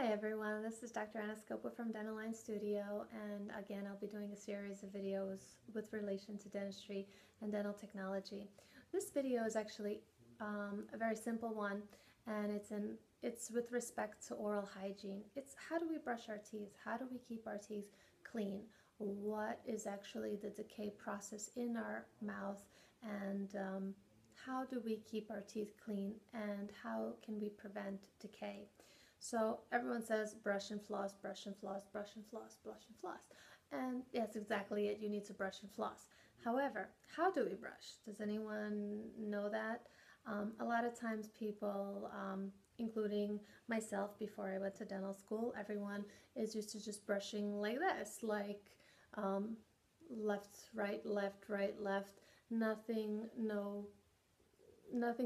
Hi everyone, this is Dr. Ana Scopu from Dental Line Studio, and again I'll be doing a series of videos with relation to dentistry and dental technology. This video is actually a very simple one, and it's with respect to oral hygiene. It's how do we brush our teeth? How do we keep our teeth clean? What is actually the decay process in our mouth, and how do we keep our teeth clean, and how can we prevent decay? So everyone says brush and floss, brush and floss, brush and floss, brush and floss. And that's exactly it. You need to brush and floss. However, how do we brush? Does anyone know that? A lot of times people, including myself before I went to dental school, everyone is used to just brushing like this, like left, right, left, right, left. Nothing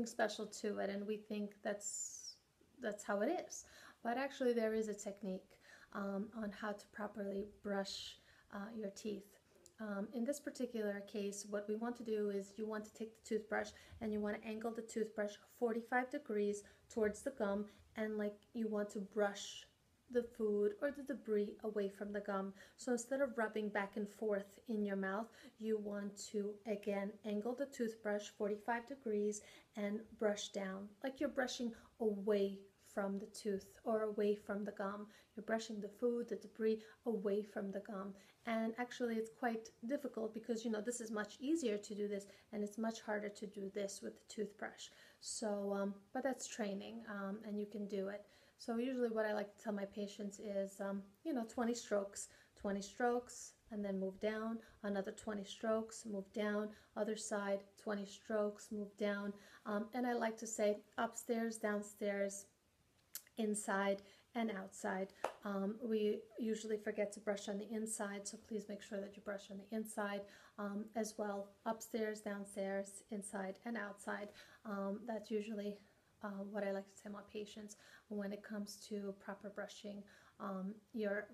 special to it, and we think that's how it is. But actually there is a technique on how to properly brush your teeth. In this particular case, what we want to do is you want to take the toothbrush and you want to angle the toothbrush 45 degrees towards the gum, and like you want to brush the food or the debris away from the gum. So instead of rubbing back and forth in your mouth, you want to again angle the toothbrush 45 degrees and brush down like you're brushing away from the tooth or away from the gum. You're brushing the food, the debris away from the gum. And actually it's quite difficult because this is much easier to do this, and it's much harder to do this with the toothbrush. So but that's training, and you can do it. So usually what I like to tell my patients is 20 strokes, and then move down, another 20 strokes, move down, other side, 20 strokes, move down. And I like to say upstairs, downstairs, inside and outside. We usually forget to brush on the inside, so please make sure that you brush on the inside as well. Upstairs, downstairs, inside and outside. That's usually what I like to tell my patients when it comes to proper brushing your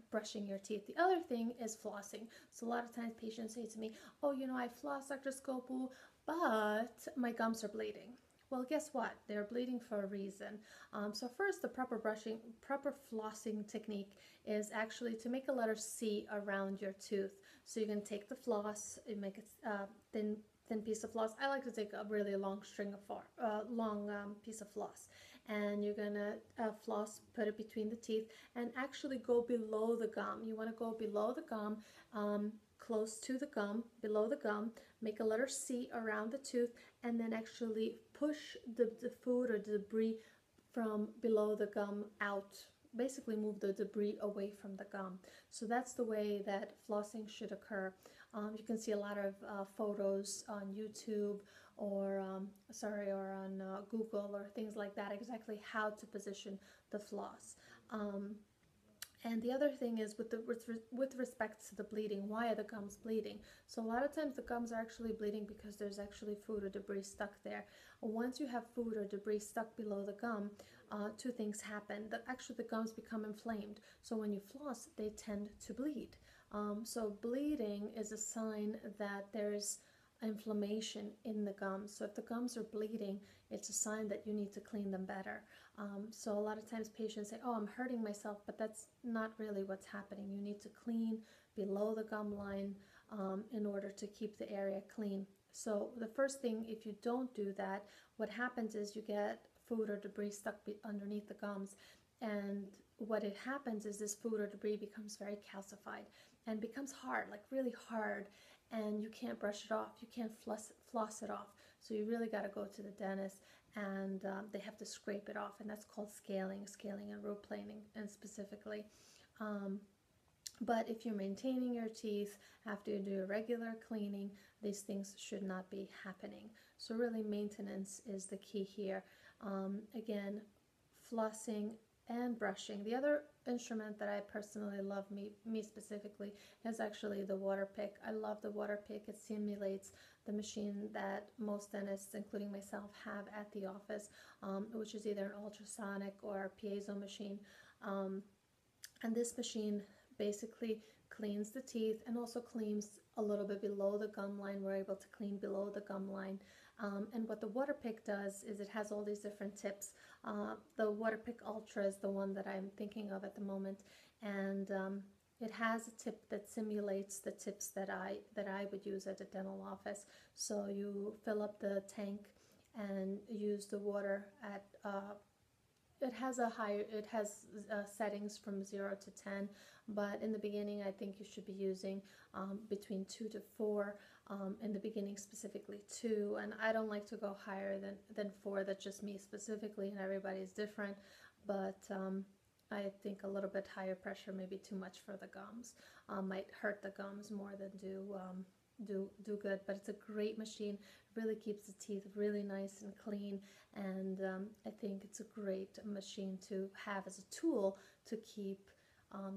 teeth. The other thing is flossing. So a lot of times patients say to me, oh, I floss, Dr. Scopu, but my gums are bleeding. Well, guess what? They're bleeding for a reason. So first, the proper flossing technique is actually to make a letter C around your tooth. So you can take the floss, you make a thin piece of floss. I like to take a really long piece of floss, and you're gonna floss, put it between the teeth, and actually go below the gum. You want to go below the gum. Close to the gum, below the gum, make a letter C around the tooth, and then actually push the food or the debris from below the gum out. Basically move the debris away from the gum. So that's the way that flossing should occur. You can see a lot of photos on YouTube or on Google or things like that, exactly how to position the floss. And the other thing is with respect to the bleeding. Why are the gums bleeding? So a lot of times the gums are actually bleeding because there's actually food or debris stuck there. Once you have food or debris stuck below the gum, two things happen. Actually the gums become inflamed. So when you floss, they tend to bleed. So bleeding is a sign that there's inflammation in the gums. So if the gums are bleeding, it's a sign that you need to clean them better. So a lot of times patients say, oh, I'm hurting myself, but that's not really what's happening. You need to clean below the gum line in order to keep the area clean. So the first thing, if you don't do that, what happens is you get food or debris stuck underneath the gums, and what it happens is this food or debris becomes very calcified and becomes hard, like really hard, and you can't brush it off, you can't floss it off. So you really got to go to the dentist, and they have to scrape it off, and that's called scaling and root planing, and specifically. But if you're maintaining your teeth after you do a regular cleaning, these things should not be happening. So really maintenance is the key here. Again, flossing and brushing. The other instrument that I personally love, me specifically, is actually the water pick. I love the water pick. It simulates the machine that most dentists, including myself, have at the office, which is either an ultrasonic or a piezo machine. And this machine basically cleans the teeth and also cleans a little bit below the gum line. We're able to clean below the gum line And what the Waterpik does is it has all these different tips. The Waterpik Ultra is the one that I'm thinking of at the moment, and it has a tip that simulates the tips that I would use at a dental office. So you fill up the tank and use the water at it has settings from 0 to 10, but in the beginning I think you should be using between 2 to 4, in the beginning specifically 2, and I don't like to go higher than 4. That's just me specifically, and everybody's different, but I think a little bit higher pressure may be too much for the gums. Might hurt the gums more than do good, but it's a great machine. Really keeps the teeth really nice and clean, and I think it's a great machine to have as a tool to keep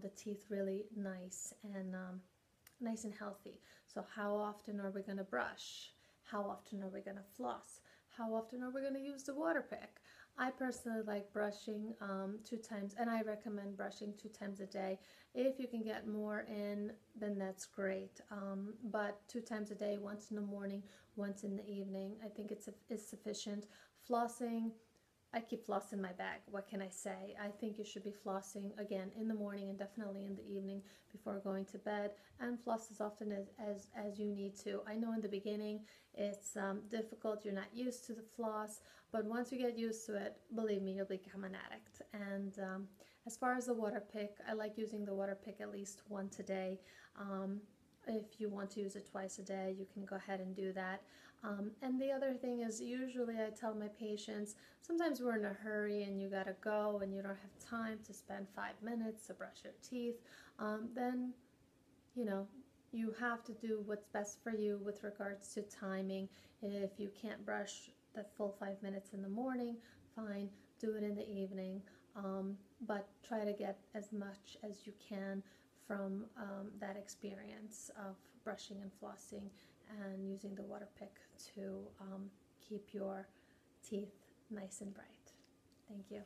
the teeth really nice and healthy. So how often are we going to brush? How often are we going to floss? How often are we going to use the Waterpik? I personally like brushing 2 times, and I recommend brushing 2 times a day. If you can get more in, then that's great. But 2 times a day, once in the morning, once in the evening, I think it's sufficient. Flossing, I keep floss in my bag. What can I say? I think you should be flossing again in the morning and definitely in the evening before going to bed, and floss as often as you need to. I know in the beginning it's difficult. You're not used to the floss, but once you get used to it, believe me, you'll become an addict. And as far as the Waterpik, I like using the Waterpik at least once a day. If you want to use it twice a day, you can go ahead and do that. And the other thing is, usually I tell my patients, sometimes we're in a hurry and you gotta go and you don't have time to spend 5 minutes to brush your teeth. Then, you know, you have to do what's best for you with regards to timing. If you can't brush the full 5 minutes in the morning, fine, do it in the evening. But try to get as much as you can from that experience of brushing and flossing and using the Waterpik to keep your teeth nice and bright. Thank you.